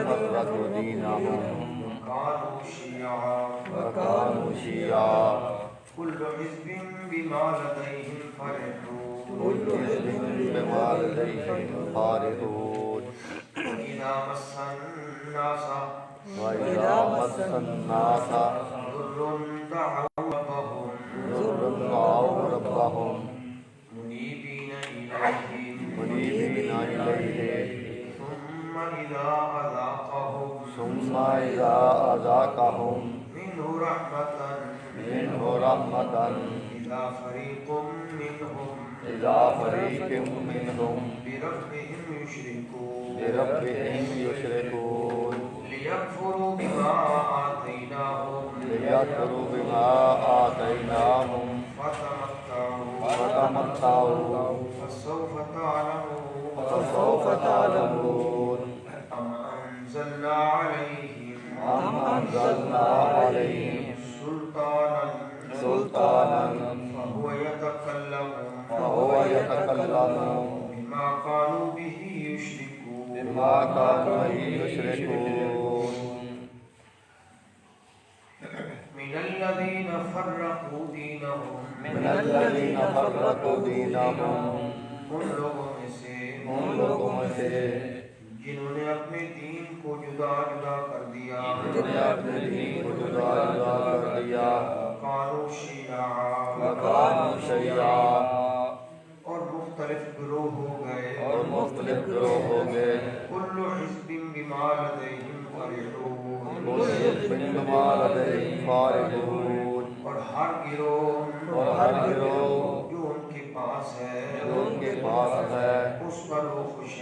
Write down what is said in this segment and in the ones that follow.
فرقوا دينهم وكانوا شيعا كل حزب بما لديهم فرحون وإذا مس الناس ضر دعوا ربهم منيبين إليه ثم إذا أذاقهم منه رحمة إذا فريق منهم بربهم يشركون ليكفروا بما آتيناهم فتمتعوا فسوف تعلمون أم أنزلنا عليهم سلطانا فهو يتكلم بما كانوا به يشركون من الذين فرقوا دينهم ان لوگوں میں سے جنہوں نے اپنے دین کو جدا کر دیا کانوا شیعا اور مختلف گروہ ہو گئے کل حزب بما لدیہم فرحون اور ہر گروہ جو ان کے پاس ہے اس پر وہ خوش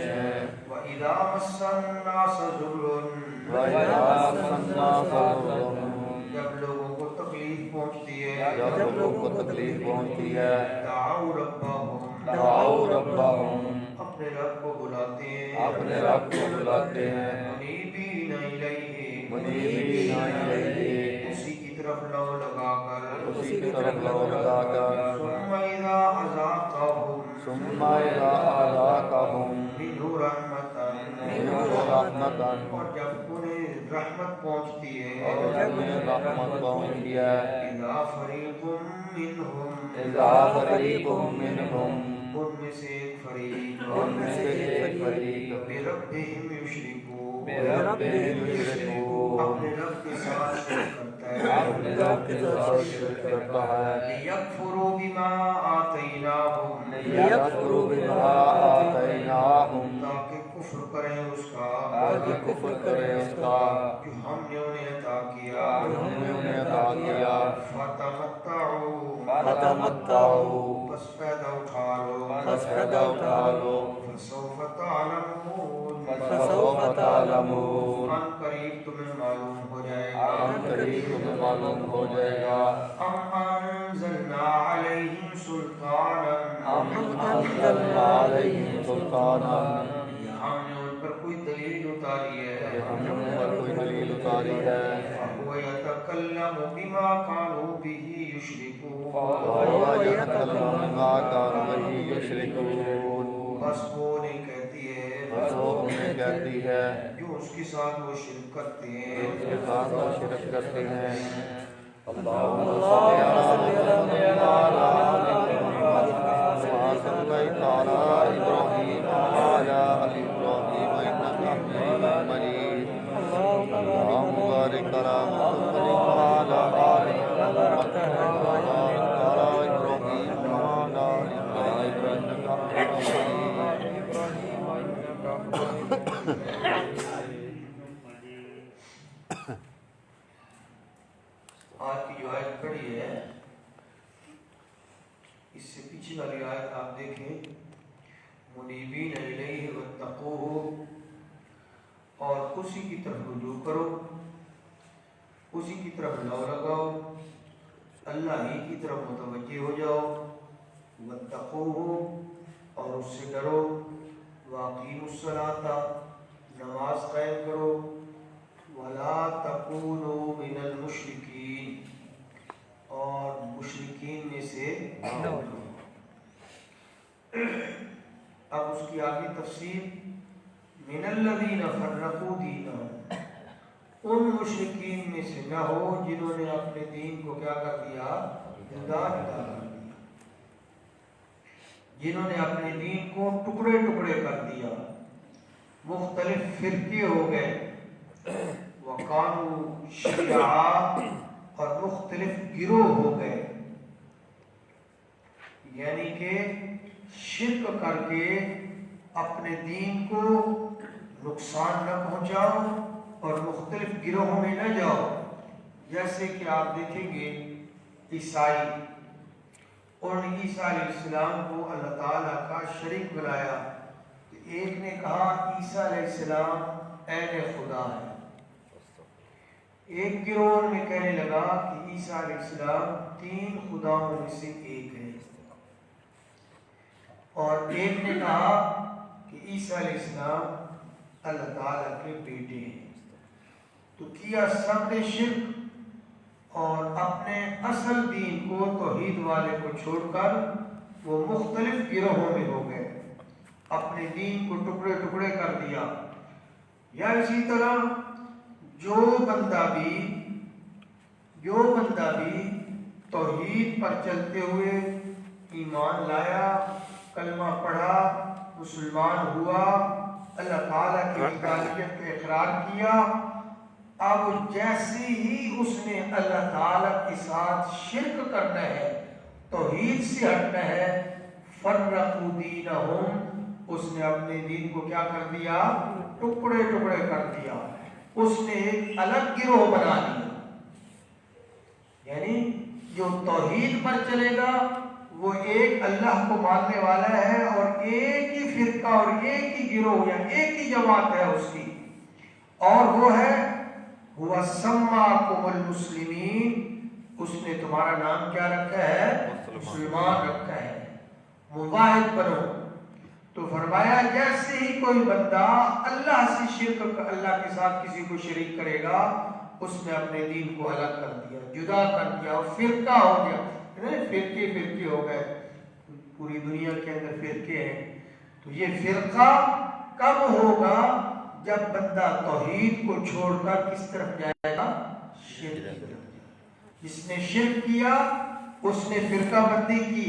ہیں وَإِذَا مَسَّ النَّاسَ ضُرٌّ جب لوگوں کو تکلیف پہنچتی ہے دعوا ربهم اپنے رب کو بلاتے ہیں منیبین الیہ اسی کی طرف لو لگا کر ثم اذا اذاقهم منه رحمة اور جب انہیں رحمت پہنچتی ہے اذا فريق منهم ان میں سے ایک فریق بربهم يشركون اپنے رب کے ساتھ شرک کرتا ہے ليكفروا بما آتيناهم تاکہ کفر کریں اس کا جو ہم نے انہیں عطا کیا فتمتعوا بس فائدہ اٹھا لو فسوف تعلمون ان قریب تمہیں معلوم ہو جائے گا ام انزلنا علیہم سلطانا ہم نے ان پر کوئی دلیل اتاری ہے فهو يتكلم بما كانوا به يشركون بس وہ نہیں کہتی ہے جو اس کے ساتھ وہ شرک کرتے ہیں اللہم صلی علی ابراہیم وعلی آل ابراہیم انک حمید مجید اللہم بارک علی محمد وعلی آل محمد وعلی ابراہیم وعلی آل ابراہیم انک آج کی جو آیت پڑھی ہے اس سے پیچھے والی آیت آپ دیکھیں منیبین الیہ واتقوہ اور اسی کی طرف رجوع کرو اسی کی طرف لو لگاؤ اللہ ہی کی طرف متوجہ ہو جاؤ واتقوہ اور اس سے ڈرو واقیموا الصلاۃ نماز قائم کرو ولا تکونوا من المشرکین اور مشرکین میں سے نہ ہو۔ اب اس کی آگے تفسیر من الذین فرقوا دینہم، ان مشرکین میں سے نہ ہو جنہوں نے اپنے دین کو کیا کر دیا؟ جدا جدا کر دیا، جنہوں نے اپنے دین کو ٹکڑے ٹکڑے کر دیا، مختلف فرقے ہو گئے، وَقَانُوا شِيَعًا، اور مختلف گروہ ہو گئے، یعنی کہ شرک کر کے اپنے دین کو نقصان نہ پہنچاؤ اور مختلف گروہوں میں نہ جاؤ۔ جیسے کہ آپ دیکھیں گے عیسائی، اور عیسیٰ علیہ السلام کو اللہ تعالیٰ کا شریک بنایا، تو ایک نے کہا عیسیٰ علیہ السلام عین خدا ہے، ایک گروہ میں کہنے لگا کہ عیسیٰ علیہ السلام تین خداؤں میں سے ایک ہے، اور ایک نے کہا کہ عیسیٰ علیہ السلام اللہ تعالیٰ کے بیٹے ہیں۔ تو کیا سب نے شرک، اور اپنے اصل دین کو توحید والے کو چھوڑ کر وہ مختلف گروہوں میں ہو گئے، اپنے دین کو ٹکڑے ٹکڑے کر دیا۔ یا اسی طرح جو بندہ بھی توحید پر چلتے ہوئے ایمان لایا، کلمہ پڑھا، مسلمان ہوا، اللہ تعالیٰ کی وحدانیت کا اقرار کیا، اب جیسے ہی اس نے اللہ تعالیٰ کے ساتھ شرک کرنا ہے، توحید سے ہٹنا ہے، فرقوا دینہم، اس نے اپنے دین کو کیا کر دیا؟ ٹکڑے ٹکڑے کر دیا، اس نے ایک الگ گروہ بنا لیا۔ یعنی جو توحید پر چلے گا وہ ایک اللہ کو ماننے والا ہے، اور ایک ہی فرقہ اور ایک ہی گروہ یا ایک ہی جماعت ہے اس کی، اور وہ ہے هو سماکم المسلمین، اس نے تمہارا نام کیا رکھا ہے؟ مسلمان رکھا ہے، مواحد بنو۔ تو فرمایا جیسے ہی کوئی بندہ اللہ سے شرک، اللہ کے ساتھ کسی کو شریک کرے گا، اس نے اپنے دین کو الگ کر دیا، جدا کر دیا، اور فرقہ ہو گیا۔ فرقے ہو گئے، پوری دنیا کے اندر فرقے ہیں۔ تو یہ فرقہ کب ہوگا؟ جب بندہ توحید کو چھوڑ کر کس طرف جائے گا؟ شرک کی طرف۔ جس نے شرک کیا اس نے فرقہ بندی کی،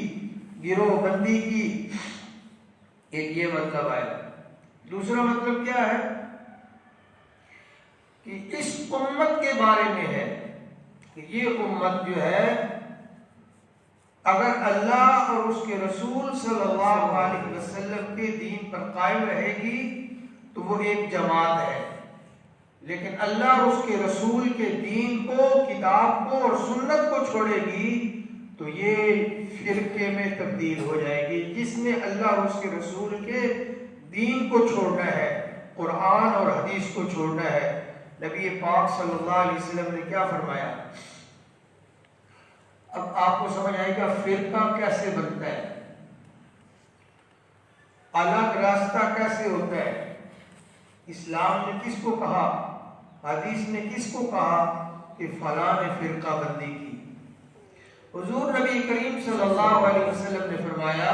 گروہ بندی کی، ایک یہ مطلب ہے۔ دوسرا مطلب کیا ہے کہ اس امت کے بارے میں ہے کہ یہ امت جو ہے اگر اللہ اور اس کے رسول صلی اللہ علیہ وسلم کے دین پر قائم رہے گی تو وہ ایک جماعت ہے، لیکن اللہ اور اس کے رسول کے دین کو، کتاب کو اور سنت کو چھوڑے گی تو یہ فرقے میں تبدیل ہو جائے گی۔ جس نے اللہ اور اس کے رسول کے دین کو چھوڑنا ہے، قرآن اور حدیث کو چھوڑنا ہے۔ نبی پاک صلی اللہ علیہ وسلم نے کیا فرمایا؟ اب آپ کو سمجھ آئے گا فرقہ کیسے بنتا ہے، الگ راستہ کیسے ہوتا ہے۔ اسلام نے کس کو کہا، حدیث نے کس کو کہا کہ فلاں نے فرقہ بندی کی؟ حضور نبی کریم صلی اللہ علیہ وسلم نے فرمایا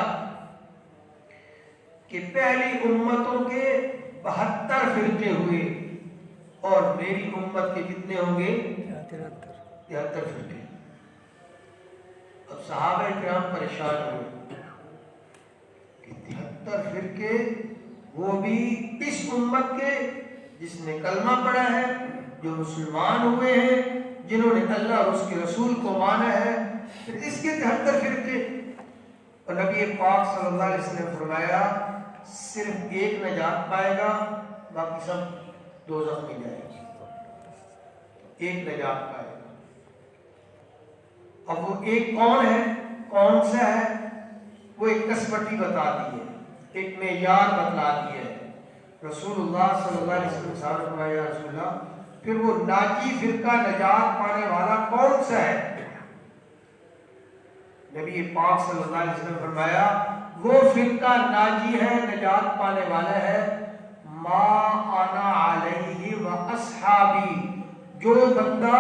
کہ پہلی امتوں کے 72 فرقے ہوئے اور میری امت کے کتنے ہوں گے؟ 73 فرقے۔ اب صحابہ کرام پریشان ہوئے کہ 73 فرقے، وہ بھی اس امت کے جس نے کلمہ پڑھا ہے، جو مسلمان ہوئے ہیں، جنہوں نے اللہ اور اس کے رسول کو مانا ہے، پھر اس کے 73 فرقے۔ اور نبی پاک صلی اللہ علیہ وسلم فرمایا صرف ایک نجات پائے گا، باقی سب دوزخ میں جائے گا، ایک نجات پائے گا۔ اب وہ ایک کون ہے، کون سا ہے؟ وہ ایک قسمتی بتا دی ہے، ایک معیار بتلا دی ہے۔ رسول اللہ صلی اللہ علیہ وسلم صاحب فرمایا یا رسول اللہ پھر وہ ناجی فرقہ، نجات پانے والا کون سا ہے؟ نبی پاک صلی اللہ علیہ وسلم فرمایا وہ فرقہ ناجی ہے، نجات پانے والا ہے، ما انا علیہ و اصحابی، جو بندہ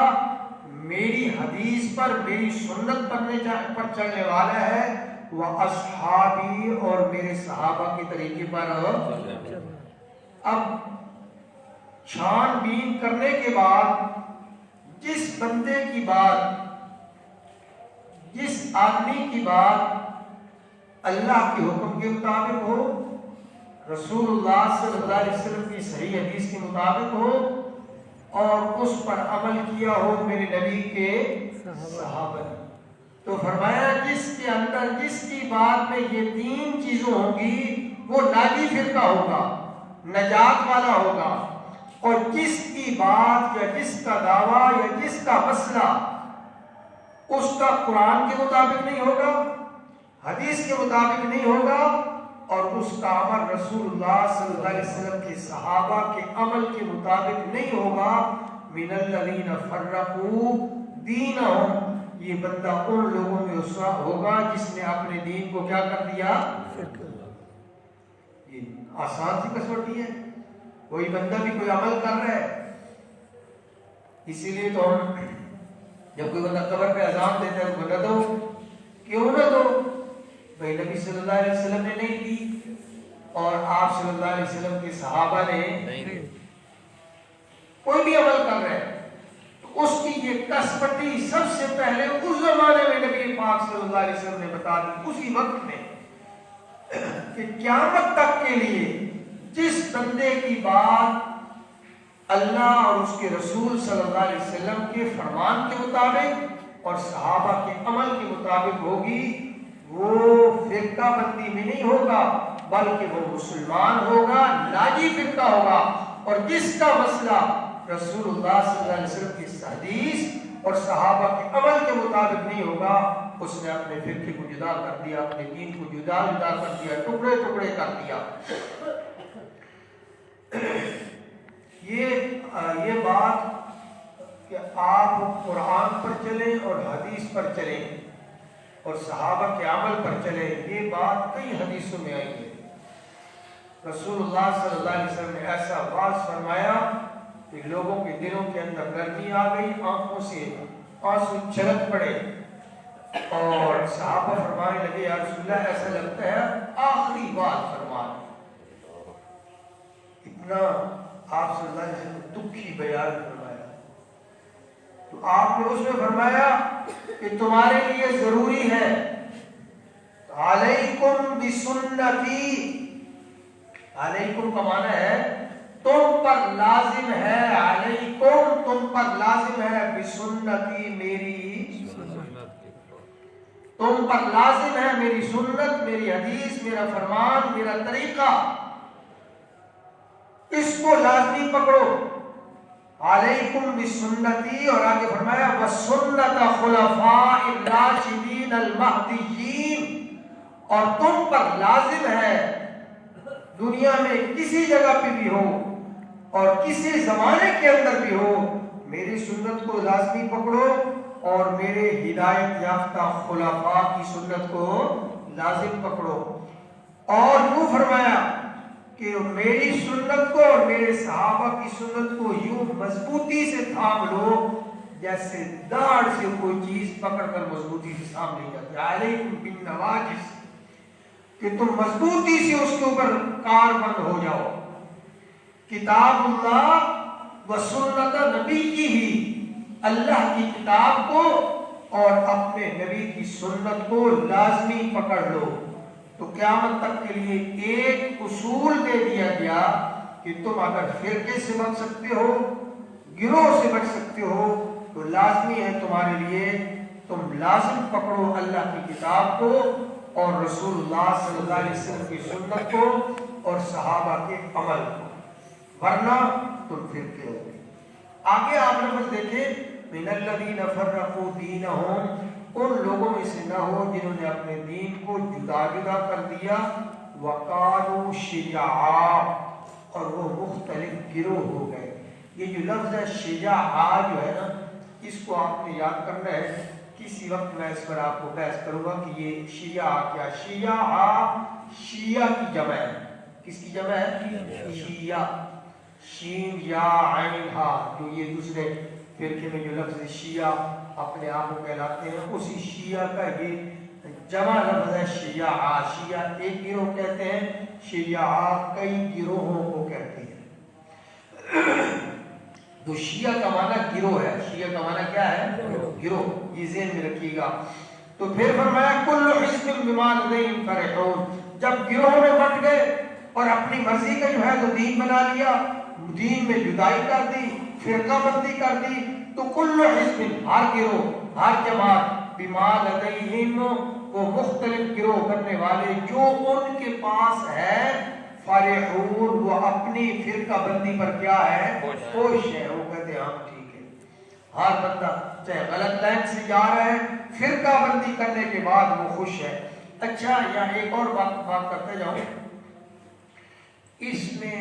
میری حدیث پر، میری سنت پر چلنے والا ہے، وہ اصحابی، اور میرے صحابہ کے طریقے پر۔ اب چھان بین کرنے کے بعد جس بندے کی بات، جس آدمی کی بات اللہ کے حکم کے مطابق ہو، رسول اللہ صلی اللہ علیہ وسلم کی صحیح حدیث کے مطابق ہو، اور اس پر عمل کیا ہو میرے نبی کے صحابہ نے، تو فرمایا جس کے اندر، جس کی بات میں یہ تین چیزوں ہوں گی وہ ناجی فرقہ ہوگا، نجات والا ہوگا، اور جس کی بات یا جس کا دعویٰ یا جس کا مسئلہ اس کا قرآن کے مطابق نہیں ہوگا، حدیث کے مطابق نہیں ہوگا، اور اس کا عمل رسول اللہ صلی اللہ علیہ وسلم کے صحابہ کے عمل کے مطابق نہیں ہوگا، من الذین فرقوا دینہم، یہ بندہ ان لوگوں میں اس ہوگا جس نے اپنے دین کو کیا کر دیا؟ یہ آسان سی کسوٹی ہے، کوئی بندہ بھی کوئی عمل کر رہا ہے، اسی لیے تو ہم جب کوئی بندہ قبر پہ اذان دیتا ہے تو نہ دو، کیوں نہ دو؟ بھائی نبی صلی اللہ علیہ وسلم نے نہیں دی، اور آپ صلی اللہ علیہ وسلم کے صحابہ نے نہیں، کوئی بھی عمل کر رہے ہیں تو اس کی یہ کسوٹی سب سے پہلے اس زمانے میں نبی پاک صلی اللہ علیہ وسلم نے بتا دی، اسی وقت میں، کہ قیامت تک کے لیے جس بندے کی بات اللہ اور اس کے رسول صلی اللہ علیہ وسلم کے فرمان کے مطابق اور صحابہ کے عمل کے مطابق ہوگی، وہ فرقہ بندی میں نہیں ہوگا، بلکہ وہ مسلمان ہوگا، ناجی فرقہ ہوگا، اور جس کا مسئلہ رسول اللہ صلی اللہ علیہ وسلم کی حدیث اور صحابہ کے عمل کے مطابق نہیں ہوگا، اس نے اپنے فرقے کو جدا کر دیا، اپنے دین کو جدا کر دیا، ٹکڑے ٹکڑے کر دیا۔ یہ بات کہ آپ قرآن پر چلیں اور حدیث پر چلیں اور صحابہ کے عمل پر چلیں، یہ بات کئی حدیثوں میں آئی ہے۔ رسول اللہ صلی اللہ علیہ وسلم نے ایسا واضح فرمایا کہ لوگوں کے دلوں کے اندر گرمی آ گئی، آنکھوں سے آنسو چھلک پڑے، اور صحابہ فرمانے لگے یا رسول اللہ ایسا لگتا ہے آخری بات فرما رہے، اتنا آپ صلی اللہ علیہ وسلم نے دکھی بیان فرمایا۔ تو آپ نے اس میں فرمایا کہ تمہارے لیے ضروری ہے علیکم بسنتی، علیکم کا معنی ہے تم پر لازم ہے، علیکم تم پر لازم ہے، بسنتی میری سنت، تم پر لازم ہے میری سنت، میری حدیث، میرا فرمان، میرا طریقہ، اس کو لازمی پکڑو، علیکم بسنتی، اور آگے فرمایا وسنت خلفاء الراشدین المہدیین، اور تم پر لازم ہے دنیا میں کسی جگہ پہ بھی ہو اور کسی زمانے کے اندر بھی ہو، میری سنت کو لازمی پکڑو اور میرے ہدایت یافتہ خلفاء کی سنت کو لازم پکڑو، اور یوں فرمایا کہ میری سنت کو اور میرے صحابہ کی سنت کو یوں مضبوطی سے تھام لو جیسے داڑھ سے کوئی چیز پکڑ کر مضبوطی سے تھام لی جاتی ہے، علیکم بالنواجذ، کہ تم مضبوطی سے اس کے اوپر کار بند ہو جاؤ، کتاب اللہ و سنت نبی کی ہی، اللہ کی کتاب کو اور اپنے نبی کی سنت کو لازمی پکڑ لو۔ تو قیامت تک کے لیے ایک اصول دے دیا گیا کہ تم اگر فرقے سے بچ سکتے ہو، گروہ سے بچ سکتے ہو، تو لازمی ہے تمہارے لیے تم لازم پکڑو اللہ کی کتاب کو اور رسول اللہ صلی اللہ علیہ وسلم کی سنت کو اور صحابہ کے عمل کو، ورنہ تم فرقے ہو گے۔ آگے آپ لفظ دیکھیں من الذین فرقوا دینہم، ان لوگوں میں سے نہ ہو جنہوں نے اپنے دین کو جدا جدا کر دیا، وقالوا شیعا، اور وہ مختلف گروہ ہو گئے۔ یہ جو لفظ ہے شیعا جو ہے نا، اس کو آپ نے یاد کرنا ہے، کسی وقت میں اس پر آپ کو بحث کروں گا کہ یہ شیعہ کیا، شیعہ کی جمع ہے، کس کی جمع ہے؟ شیعہ، شین یا عین ہا، جو یہ دوسرے فرقے میں جو لفظ شیعہ اپنے آپ کو کہلاتے ہیں، اسی شیعہ کا یہ جمع لفظ ہے شیعہ۔ شیعہ ایک گروہ کہتے ہیں، شیعہ کئی گروہوں کو کہتے ہیں۔ تو شیعہ کا معنی گروہ ہے، شیعہ کا معنی کیا ہے؟ گروہ، یہ ذہن میں رکھیے گا۔ تو پھر فرمایا کل حزب بما لدیہم فرحون، جب گروہ میں بٹ گئے اور اپنی مرضی کا جو ہے تو دین بنا لیا، دین میں جدائی کر دی، فرقہ بندی کر دی، تو کل حزب، ہر گروہ، ہر جماعت، بما لدیہم، وہ مختلف گروہ کرنے والے جو ان کے پاس ہے، فرحون، وہ اپنی فرقہ بندی پر کیا ہے؟ خوش ہے۔ وہ کہتے ہیں ہم ٹھیک ہے، ہر بندہ چاہے غلط لائن سے جا رہا ہے، فرقہ بندی کرنے کے بعد وہ خوش ہے۔ اچھا، یہاں ایک اور بات کرتے جاؤں، اس میں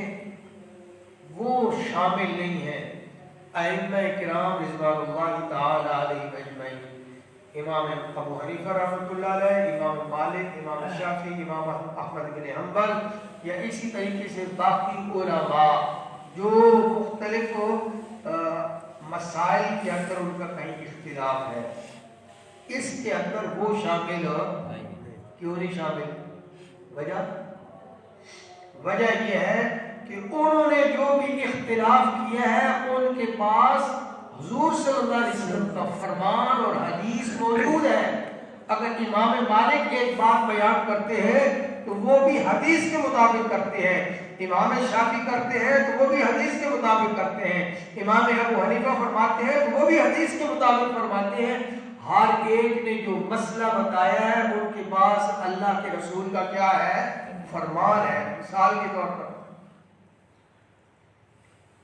وہ شامل نہیں ہے ائمہ کرام رضوان اللہ تعالی علیہ اجمعین، امام ابو حنیفہ رحمۃ اللہ علیہ، امام مالک، امام شافعی، امام احمد بن حنبل، یا اسی طریقے سے باقی علماء جو مختلف مسائل کے اندر ان کا کہیں اختلاف ہے، اس کے اندر وہ شامل کیوں نہیں شامل؟ وجہ یہ ہے کہ انہوں نے جو بھی اختلاف کیا ہے ان کے پاس حضور صلی اللہ علیہ وسلم کا فرمان اور حدیث موجود ہے۔ اگر امام مالک ایک بات بیان کرتے ہیں تو وہ بھی حدیث کے مطابق کرتے ہیں، امام شافعی کرتے ہیں تو وہ بھی حدیث کے مطابق کرتے ہیں، امام ابو حنیفہ فرماتے ہیں تو وہ بھی حدیث کے مطابق فرماتے ہیں۔ ہر ایک نے جو مسئلہ بتایا ہے ان کے پاس اللہ کے رسول کا کیا ہے؟ فرمان ہے۔ مثال کے طور پر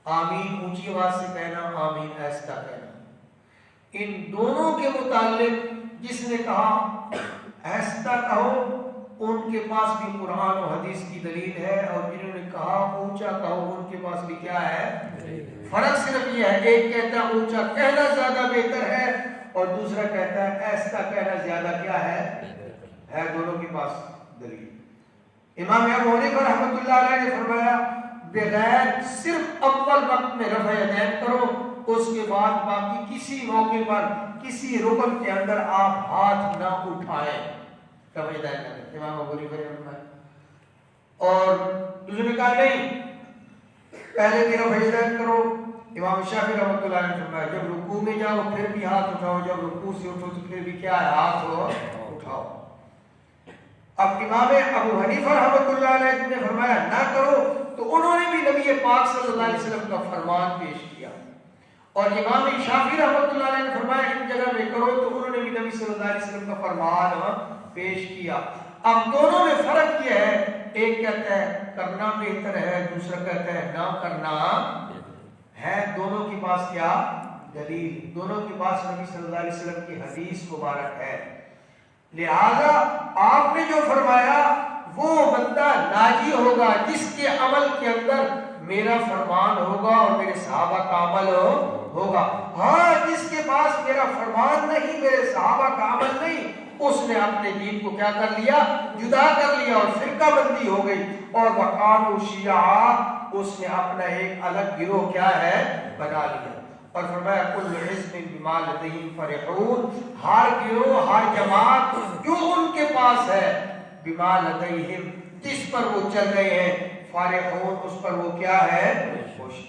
آمین اونچی آواز سے کہنا، آمین آہستہ کہنا، ان دونوں کے متعلق جس نے کہا آہستہ کہو ان کے پاس بھی قرآن و حدیث کی دلیل ہے، اور جنہوں نے کہا اونچا کہو ان کے پاس بھی کیا ہے؟ فرق صرف یہ ہے، ایک کہتا ہے اونچا کہنا زیادہ بہتر ہے اور دوسرا کہتا ہے آہستہ کہنا زیادہ کیا ہے دونوں کے پاس دلیل۔ امام ابو حنیفہ رحمۃ اللہ علیہ نے فرمایا بغیر صرف اول وقت میں رفع یدین کرو، اس کے بعد باقی کسی موقع پر کسی رکن کے اندر آپ ہاتھ نہ اٹھائیں، رفع یدین کریں، امام ابو حنیفہ نے فرمایا۔ اور دوسرے نے کہا نہیں، پہلے بھی رفع یدین کرو۔ امام شافعی رحمۃ اللہ علیہ نے فرمایا جب رکوع میں جاؤ پھر بھی ہاتھ اٹھاؤ، جب رکوع سے اٹھو تو پھر بھی کیا ہے؟ ہاتھ اٹھاؤ۔ اب امام ابو حنیفہ رحمۃ اللہ علیہ نے فرمایا نہ کرو، تو انہوں نے بھی نبی پاک صلی اللہ علیہ وسلم کا فرمان پیش کیا، اور امام شافعی رحمۃ اللہ علیہ نے فرمایا ان جگہ میں کرو، تو انہوں نے بھی نبی صلی اللہ علیہ وسلم کا فرمان پیش کیا۔ اب دونوں میں فرق یہ ہے، ایک کہتا ہے کرنا بہتر ہے، دوسرا کہتا ہے نہ کرنا ہے۔ دونوں کے پاس کیا دلیل؟ دونوں کے پاس نبی صلی اللہ علیہ وسلم کی حدیث مبارک ہے۔ لہذا آپ نے جو فرمایا وہ بندہ ناجی ہوگا جس کے عمل کے اندر میرا فرمان ہوگا اور میرے صحابہ کا عمل ہوگا۔ ہاں، جس کے پاس میرا فرمان نہیں، میرے صحابہ کا عمل نہیں، اس نے اپنے دین کو کیا کر لیا؟ جدا کر لیا، اور فرقہ بندی ہو گئی، اور وقانو شیعہ، اس نے اپنا ایک الگ گروہ کیا ہے؟ بنا لیا۔ اور فرمایا کل حزب بما لدیہم فرحون، ہر گروہ، ہر جماعت جو ان کے پاس ہے، بما لدیہم، جس پر وہ چل رہے ہیں، فرحون، اس پر وہ کیا ہے؟ خوش۔